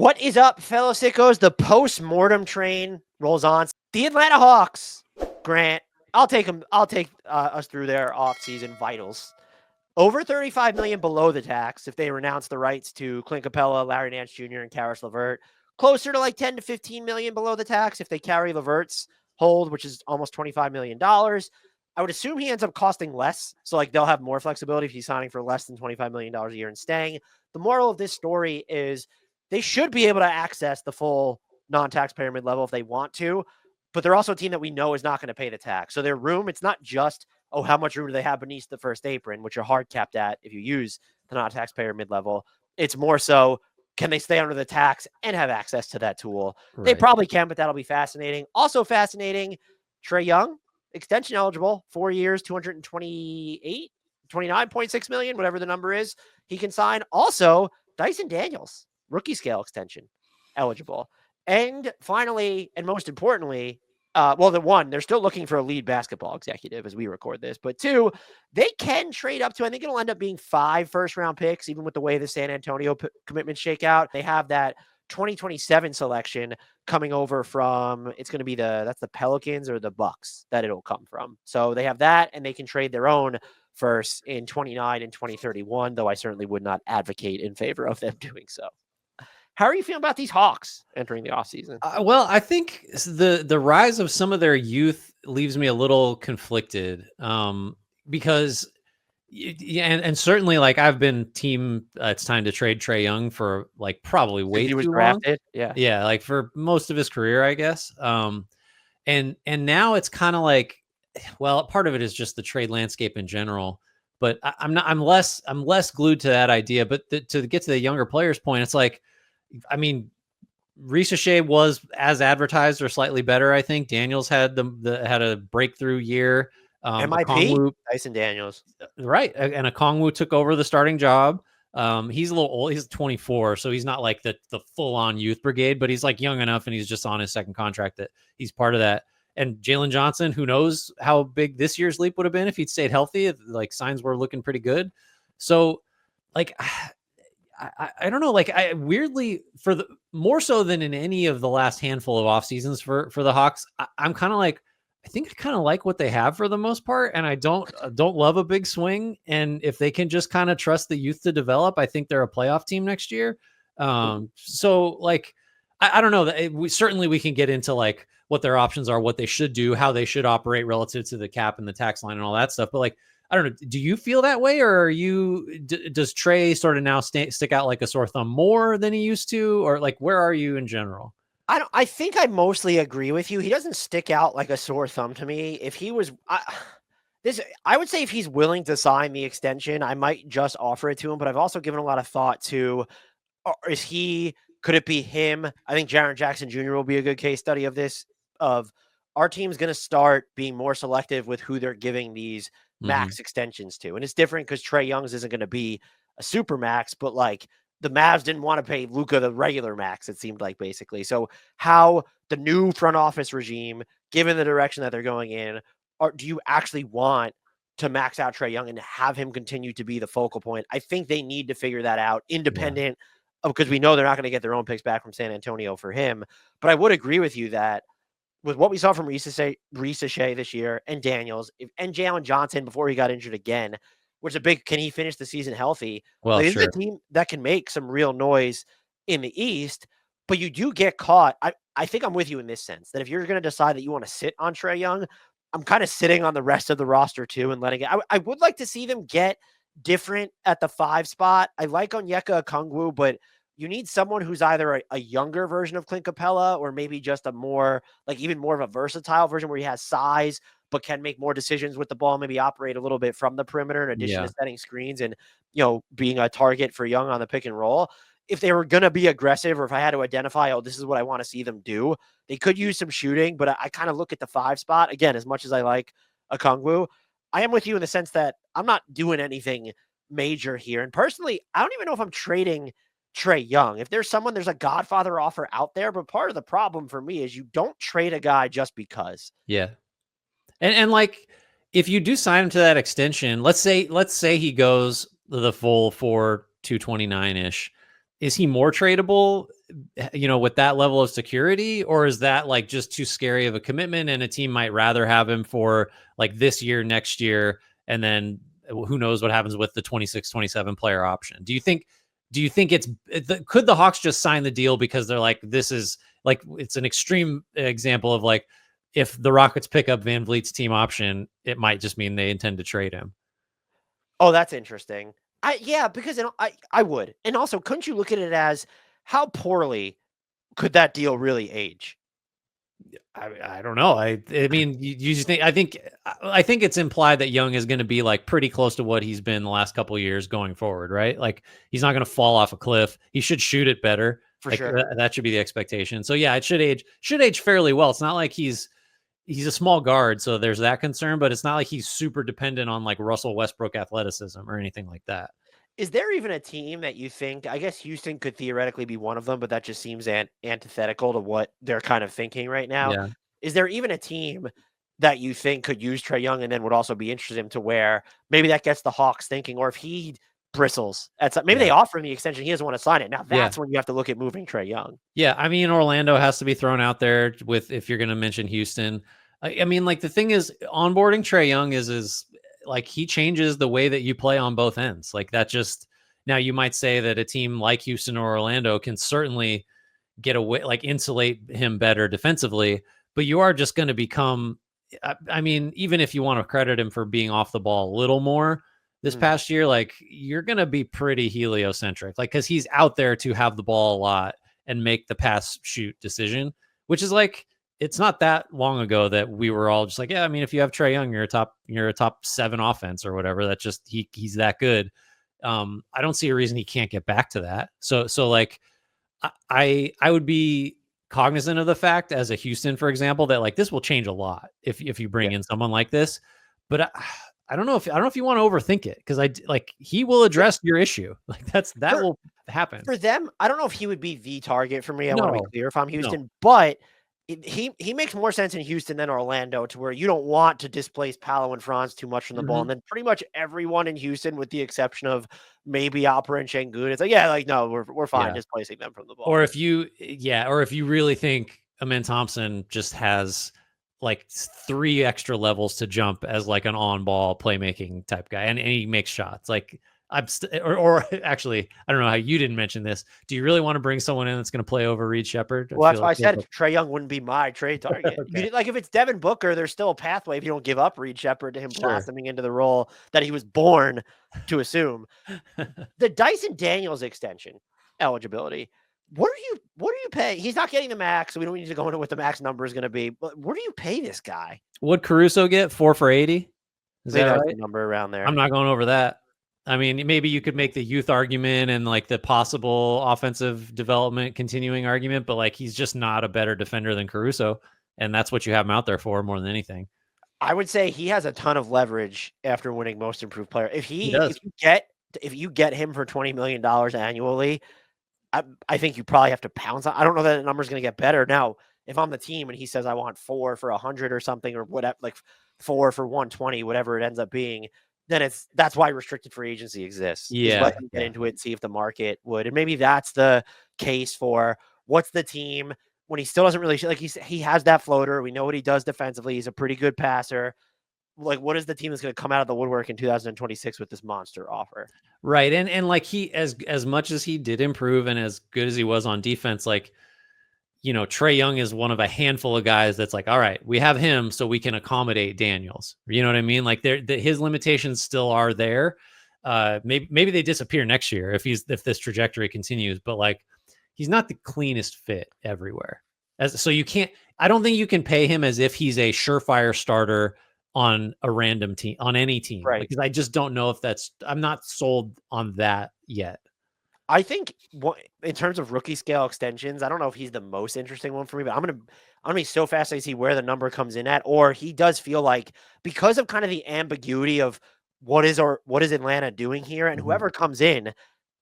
What is up, fellow sickos? The post-mortem train rolls on. The Atlanta Hawks, Grant, I'll take them. I'll take us through their off-season vitals. Over $35 million below the tax if they renounce the rights to Clint Capella, Larry Nance Jr., and Caris LeVert. Closer to like 10 to 15 million below the tax if they carry LeVert's hold, which is almost $25 million. I would assume he ends up costing less. So like they'll have more flexibility if he's signing for less than $25 million a year and staying. The moral of this story is they should be able to access the full non-taxpayer mid-level if they want to, but they're also a team that we know is not going to pay the tax. So their room, it's not just, oh, how much room do they have beneath the first apron, which you're hard capped at if you use the non-taxpayer mid-level. It's more so, can they stay under the tax and have access to that tool? Right. They probably can, but that'll be fascinating. Also fascinating, Trae Young, extension eligible, 4 years, 29.6 million, whatever the number is, he can sign. Also, Dyson Daniels, rookie scale extension eligible. And finally, and most importantly, they're still looking for a lead basketball executive as we record this. But two, they can trade up to, I think it'll end up being 5 first-round picks, even with the way the San Antonio commitments shake out. They have that 2027 selection coming over from, it's going to be that's the Pelicans or the Bucks that it'll come from. So they have that, and they can trade their own first in 29 and 2031, though I certainly would not advocate in favor of them doing so. How are you feeling about these Hawks entering the offseason? Well, I think the rise of some of their youth leaves me a little conflicted because, and certainly like I've been team, it's time to trade Trae Young for like probably way too long. Yeah, like for most of his career, I guess. And now it's kind of like, well, part of it is just the trade landscape in general. But I'm less glued to that idea. But to get to the younger players' point, it's like, I mean, Ricochet was as advertised or slightly better. I think Daniels had had a breakthrough year. MIP, Dyson Daniels, right? And Okongwu took over the starting job. He's a little old. He's 24, so he's not like the full on youth brigade, but he's like young enough, and he's just on his second contract that he's part of that. And Jalen Johnson, who knows how big this year's leap would have been if he'd stayed healthy. Like signs were looking pretty good. So, like. I don't know, like I weirdly for the more so than in any of the last handful of off seasons for the Hawks, I'm kind of like, I think I kind of like what they have for the most part. And I don't love a big swing. And if they can just kind of trust the youth to develop, I think they're a playoff team next year. So like, I don't know, we can get into like what their options are, what they should do, how they should operate relative to the cap and the tax line and all that stuff. But like, I don't know. Do you feel that way, or does Trae sort of now stick out like a sore thumb more than he used to, or like where are you in general? I think I mostly agree with you. He doesn't stick out like a sore thumb to me. If he was, I would say if he's willing to sign the extension, I might just offer it to him. But I've also given a lot of thought to, could it be him? I think Jaren Jackson Jr. will be a good case study of this. Of our team's going to start being more selective with who they're giving these max extensions to. And it's different because Trae Young's isn't going to be a super max, but like the Mavs didn't want to pay Luka the regular max, it seemed like basically. So how the new front office regime, given the direction that they're going in, do you actually want to max out Trae Young and have him continue to be the focal point? I think they need to figure that out independent of, because we know they're not going to get their own picks back from San Antonio for him. But I would agree with you that with what we saw from Ricochet this year and Daniels and Jalen Johnson before he got injured again, which is a big, can he finish the season healthy? Well, this is a team that can make some real noise in the East, but you do get caught. I think I'm with you in this sense that if you're going to decide that you want to sit on Trae Young, I'm kind of sitting on the rest of the roster too and letting it. I would like to see them get different at the 5 spot. I like Onyeka Okongwu, but you need someone who's either a younger version of Clint Capella or maybe just a more, like even more of a versatile version where he has size, but can make more decisions with the ball, maybe operate a little bit from the perimeter in addition to setting screens and, being a target for Young on the pick and roll. If they were going to be aggressive, or if I had to identify, this is what I want to see them do, they could use some shooting, but I kind of look at the 5 spot again, as much as I like Okongwu. I am with you in the sense that I'm not doing anything major here. And personally, I don't even know if I'm trading Trae Young. If there's a Godfather offer out there, but part of the problem for me is you don't trade a guy just because. Yeah. And like, if you do sign him to that extension, let's say he goes the full for 229-ish. is he more tradable, with that level of security, or is that like just too scary of a commitment and a team might rather have him for like this year, next year, and then who knows what happens with the 26-27 player option? Do you think could the Hawks just sign the deal because they're like, this is like, it's an extreme example of like, if the Rockets pick up Van Vliet's team option, it might just mean they intend to trade him. Oh, that's interesting. Yeah, because I would. And also, couldn't you look at it as how poorly could that deal really age? I don't know. I mean, you just think, I think it's implied that Young is going to be like pretty close to what he's been the last couple of years going forward, right? Like he's not going to fall off a cliff. He should shoot it better. For Like sure. that should be the expectation. So yeah, it should age fairly well. It's not like he's a small guard, so there's that concern, but it's not like he's super dependent on like Russell Westbrook athleticism or anything like that. Is there even a team that you think, I guess Houston could theoretically be one of them, but that just seems antithetical to what they're kind of thinking right now. Yeah. Is there even a team that you think could use Trae Young and then would also be interested in to where maybe that gets the Hawks thinking, or if he bristles at some, maybe Yeah. they offer him the extension, he doesn't want to sign it. Now Yeah. that's when you have to look at moving Trae Young. Yeah, I mean, Orlando has to be thrown out there with, if you're going to mention Houston. I mean, like the thing is, onboarding Trae Young is like he changes the way that you play on both ends. Like that just, now you might say that a team like Houston or Orlando can certainly get away, like insulate him better defensively, but you are just going to become, I mean, even if you want to credit him for being off the ball a little more this past year, like you're going to be pretty heliocentric, like, cause he's out there to have the ball a lot and make the pass shoot decision, which is like, it's not that long ago that we were all just like, yeah, I mean, if you have Trae Young, you're a top 7 offense or whatever. That's just, he's that good. I don't see a reason he can't get back to that. So like, I would be cognizant of the fact as a Houston, for example, that like this will change a lot if you bring in someone like this. But I don't know if you want to overthink it, because like he will address your issue. Like that will happen For them. I don't know if he would be the target for me. I want to be clear if I'm Houston, No. but he makes more sense in Houston than Orlando, to where you don't want to displace Paolo and Franz too much from the ball. And then pretty much everyone in Houston, with the exception of maybe Alper and Şengün, it's like, yeah, like, no, we're fine displacing them from the ball. Or if you really think Amen Thompson just has like 3 extra levels to jump as like an on-ball playmaking type guy, and he makes shots, like or actually, I don't know how you didn't mention this. Do you really want to bring someone in that's going to play over Reed Shepherd? Well, that's why I said Trae Young wouldn't be my trade target. Okay. Like if it's Devin Booker, there's still a pathway if you don't give up Reed Shepherd to him blossoming into the role that he was born to assume. The Dyson Daniels extension eligibility. What are you paying? He's not getting the max, so we don't need to go into what the max number is going to be. But what do you pay this guy? Would Caruso get 4 for 80? Is that right? The number around there. I'm not going over that. I mean, maybe you could make the youth argument and like the possible offensive development continuing argument, but like he's just not a better defender than Caruso, and that's what you have him out there for more than anything. I would say he has a ton of leverage after winning Most Improved Player. If you get him for $20 million annually, I think you probably have to pounce on. I don't know that the number is going to get better. Now, if I'm the team and he says I want 4 for 100 or something, or whatever, like 4 for 120, whatever it ends up being, then that's why restricted free agency exists. Yeah. Let him get into it, see if the market would. And maybe that's the case for what's the team when he still doesn't really, like, he has that floater. We know what he does defensively. He's a pretty good passer. Like, what is the team that's going to come out of the woodwork in 2026 with this monster offer? Right. And like he, as much as he did improve and as good as he was on defense, like, Trae Young is one of a handful of guys that's like, all right, we have him so we can accommodate Daniels. You know what I mean? Like his limitations still are there. Maybe they disappear next year if this trajectory continues, but like he's not the cleanest fit everywhere. So I don't think you can pay him as if he's a surefire starter on a random team, on any team. Right. Because I just don't know if I'm not sold on that yet. I think in terms of rookie scale extensions, I don't know if he's the most interesting one for me, but I'm gonna be so fascinated to see where the number comes in at. Or he does feel like, because of kind of the ambiguity of what is Atlanta doing here, and whoever comes in,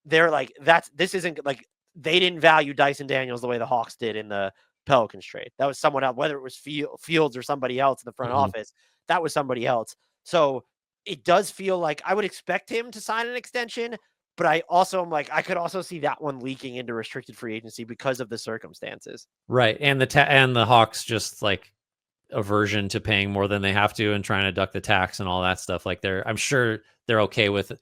they're like, this isn't like, they didn't value Dyson Daniels the way the Hawks did in the Pelicans trade. That was someone else, whether it was Fields or somebody else in the front office. That was somebody else. So it does feel like I would expect him to sign an extension, but I also am like, I could also see that one leaking into restricted free agency because of the circumstances. Right. And the Hawks just like aversion to paying more than they have to and trying to duck the tax and all that stuff. Like I'm sure they're okay with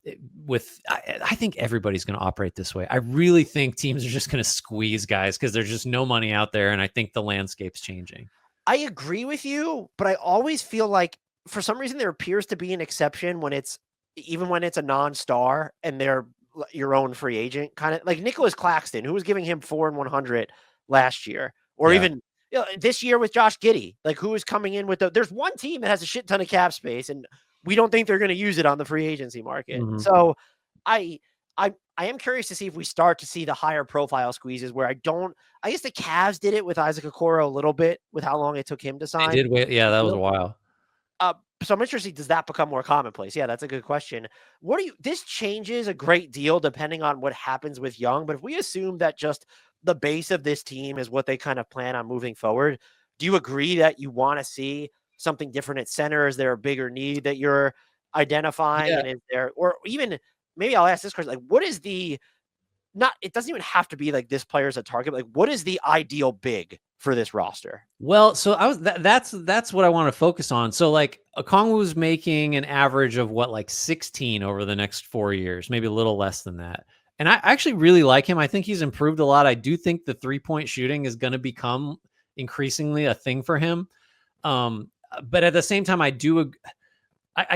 I think everybody's going to operate this way. I really think teams are just going to squeeze guys because there's just no money out there. And I think the landscape's changing. I agree with you, but I always feel like for some reason there appears to be an exception when it's even when it's a non-star and they're your own free agent, kind of like Nicholas Claxton, who was giving him 4 and 100 last year, or Yeah. even this year with Josh Giddey, like who is coming in with there's one team that has a shit ton of cap space, and we don't think they're going to use it on the free agency market. Mhm. So I I am curious to see if we start to see the higher profile squeezes where I guess the Cavs did it with Isaac Okoro a little bit with how long it took him to They sign. did wait. Yeah, that was a while. So I'm interested, does that become more commonplace? Yeah, that's a good question. This changes a great deal depending on what happens with Young, but if we assume that just the base of this team is what they kind of plan on moving forward, do you agree that you want to see something different at center? Is there a bigger need that you're identifying? Yeah. And is there, or even maybe I'll ask this question, like what is it doesn't even have to be like this player's a target. Like what is the ideal big for this roster? Well, so that's what I want to focus on. So like Okongwu's making an average of like 16 over the next 4 years, maybe a little less than that. And I actually really like him. I think he's improved a lot. I do think the 3-point shooting is going to become increasingly a thing for him. But at the same time, I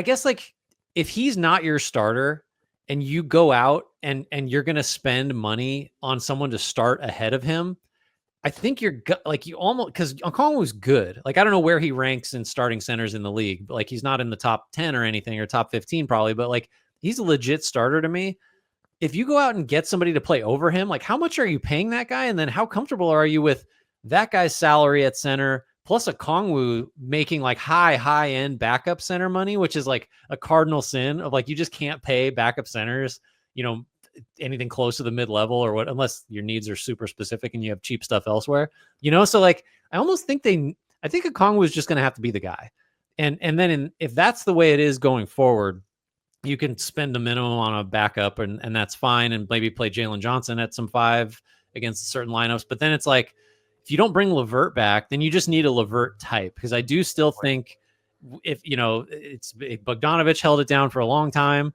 guess like if he's not your starter and you go out and you're going to spend money on someone to start ahead of him, I think you almost, because Okongwu's good. Like I don't know where he ranks in starting centers in the league, but like he's not in the top 10 or anything or top 15 probably, but like he's a legit starter to me. If you go out and get somebody to play over him, like how much are you paying that guy? And then how comfortable are you with that guy's salary at center plus Okongwu making like high end backup center money, which is like a cardinal sin of like, you just can't pay backup centers, anything close to the mid-level or what, unless your needs are super specific and you have cheap stuff elsewhere, so like I almost think I think Okongwu is just going to have to be the guy. And then if that's the way it is going forward, you can spend the minimum on a backup and that's fine. And maybe play Jalen Johnson at some 5 against certain lineups. But then it's like, if you don't bring LeVert back, then you just need a LeVert type. Because I do still think if, it's Bogdanovich held it down for a long time.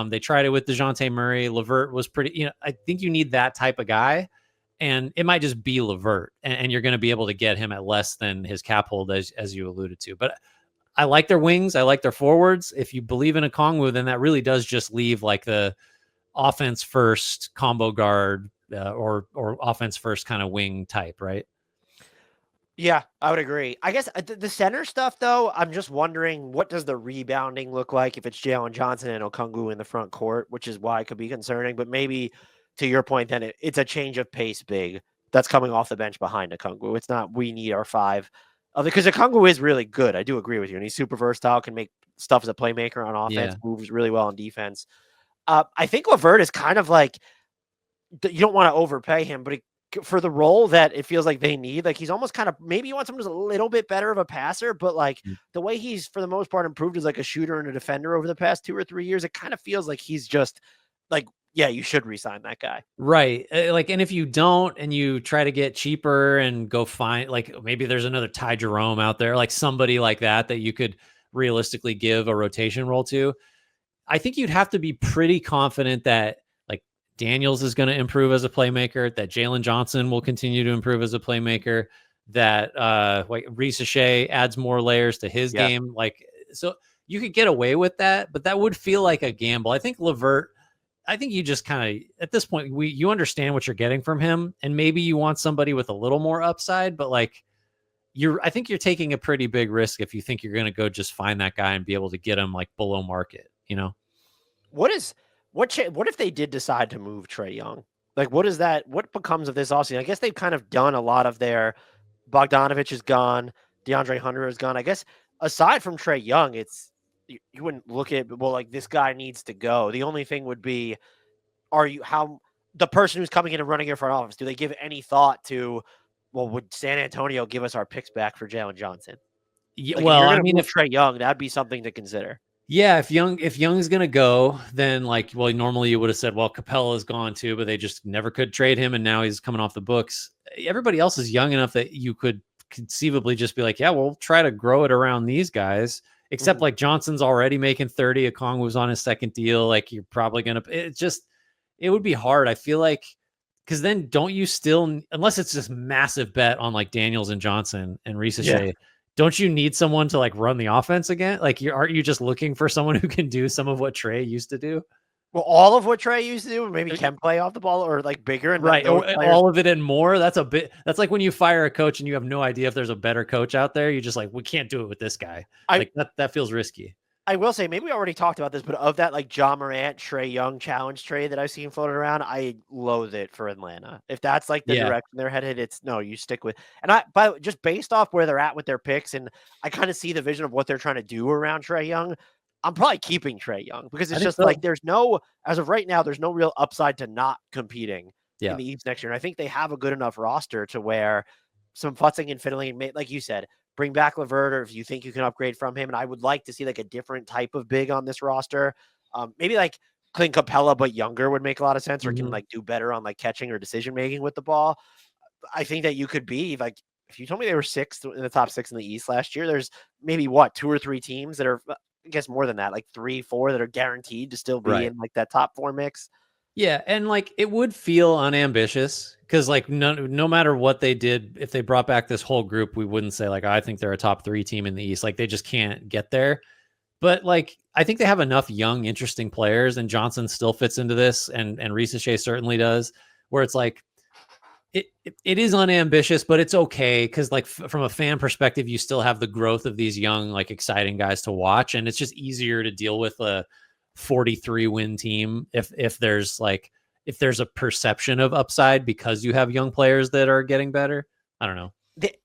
They tried it with DeJounte Murray. LeVert was pretty, I think you need that type of guy. And it might just be LeVert. And you're going to be able to get him at less than his cap hold, as you alluded to. But I like their wings. I like their forwards. If you believe in Okongwu, then that really does just leave like the offense first combo guard or offense first kind of wing type, right? Yeah, I would agree. I guess the center stuff, though, I'm just wondering what does the rebounding look like if it's Jalen Johnson and Okongwu in the front court, which is why it could be concerning. But maybe to your point, then it's a change of pace big that's coming off the bench behind Okongwu. It's not we need our 5 of it because Okongwu is really good. I do agree with you, and he's super versatile, can make stuff as a playmaker on offense, moves really well on defense. I think LeVert is kind of like you don't want to overpay him, but for the role that it feels like they need, like he's almost kind of maybe you want someone who's a little bit better of a passer, but like the way he's for the most part improved as like a shooter and a defender over the past 2 or 3 years, it kind of feels like he's just like, yeah, you should re-sign that guy. Right. Like, and if you don't and you try to get cheaper and go find like maybe there's another Ty Jerome out there, like somebody like that you could realistically give a rotation role to, I think you'd have to be pretty confident that Daniels is going to improve as a playmaker, that Jalen Johnson will continue to improve as a playmaker, that like Reese Shea adds more layers to his game. Like, so you could get away with that, but that would feel like a gamble. I think LeVert, I think you just kind of, at this point, you understand what you're getting from him. And maybe you want somebody with a little more upside, but like I think you're taking a pretty big risk if you think you're going to go just find that guy and be able to get him like below market, What if they did decide to move Trae Young? Like, what becomes of this offseason? I guess they've kind of done a lot of their Bogdanovich is gone, DeAndre Hunter is gone. I guess aside from Trae Young, you wouldn't look at, well, like this guy needs to go. The only thing would be, how the person who's coming in and running your front office, do they give any thought to, well, would San Antonio give us our picks back for Jalen Johnson? Yeah, Like, well, if you're going to move Trae Young, that'd be something to consider. Yeah, if Young's gonna go, then like, well, normally you would have said, well, Capella's gone too, but they just never could trade him, and now he's coming off the books. Everybody else is young enough that you could conceivably just be like, yeah, we'll try to grow it around these guys. Except Mhm. like Johnson's already making 30, Okongwu's on his second deal. Like you're probably gonna it would be hard. I feel like because then don't you still unless it's this massive bet on like Daniels and Johnson and Yeah. Risa, don't you need someone to like run the offense again? Like, aren't you just looking for someone who can do some of what Trae used to do? Well, all of what Trae used to do, maybe Uh, can play off the ball or like bigger, and that Right. those players. All of it and more. That's a bit, that's like when you fire a coach and you have no idea if there's a better coach out there. You're just like, we can't do it with this guy. I Like that feels risky. I will say, maybe we already talked about this, but of that like John Morant, Trae Young challenge trade that I've seen floated around, I loathe it for Atlanta. If that's like the Yeah. direction they're headed, it's no, you stick with. And but just based off where they're at with their picks, and I kind of see the vision of what they're trying to do around Trae Young. I'm probably keeping Trae Young because I it's think just like so. there's no, as of right now, there's no real upside to not competing in Yeah. the East next year. And I think they have a good enough roster to where some futzing and fiddling, like you said, bring back LeVert, or if you think you can upgrade from him. And I would like to see like a different type of big on this roster. Maybe like Clint Capella, but younger would make a lot of sense, or can Mhm. like do better on like catching or decision making with the ball. I think that you could be like, if you told me they were sixth in the top six in the East last year, there's maybe what, two or three teams that are, I guess more than that, like three, four that are guaranteed to still be Right. in like that top four mix. Yeah, and like it would feel unambitious because like no matter what they did, if they brought back this whole group, we wouldn't say like I think they're a top 3 team in the East. Like they just can't get there. But like I think they have enough young, interesting players, and Johnson still fits into this, and Risa certainly does, where it's like it is unambitious, but it's okay because like from a fan perspective, you still have the growth of these young, like exciting guys to watch, and it's just easier to deal with a 43 win team if there's a perception of upside because you have young players that are getting better. I don't know.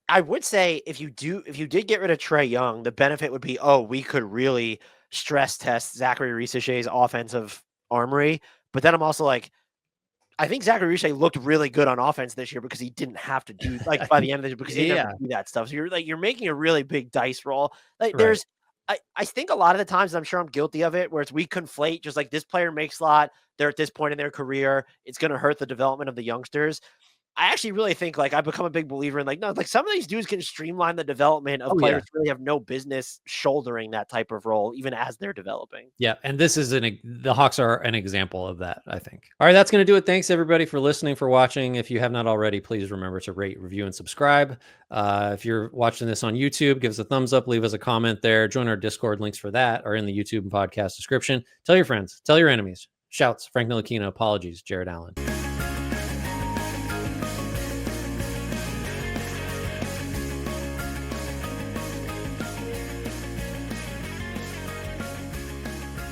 I would say if you did get rid of Trae Young, the benefit would be, oh, we could really stress test Zachary Rissage's offensive armory. But then I'm also like, I think Zachary Rissage looked really good on offense this year because he didn't have to do like by the end of the year because he didn't have Yeah, to do that stuff. So you're making a really big dice roll. Like right. I think a lot of the times, I'm sure I'm guilty of it, where it's we conflate just like this player makes a lot. They're at this point in their career. It's going to hurt the development of the youngsters. I actually really think like I've become a big believer in like, no, like some of these dudes can streamline the development of Oh yeah. players who really have no business shouldering that type of role, even as they're developing. Yeah, and this is the Hawks are an example of that, I think. All right, that's going to do it. Thanks everybody for listening, for watching. If you have not already, please remember to rate, review, and subscribe. If you're watching this on YouTube, give us a thumbs up, leave us a comment there. Join our Discord. Links for that are in the YouTube and podcast description. Tell your friends, tell your enemies. Shouts, Frank Ntilikina. Apologies, Jared Allen.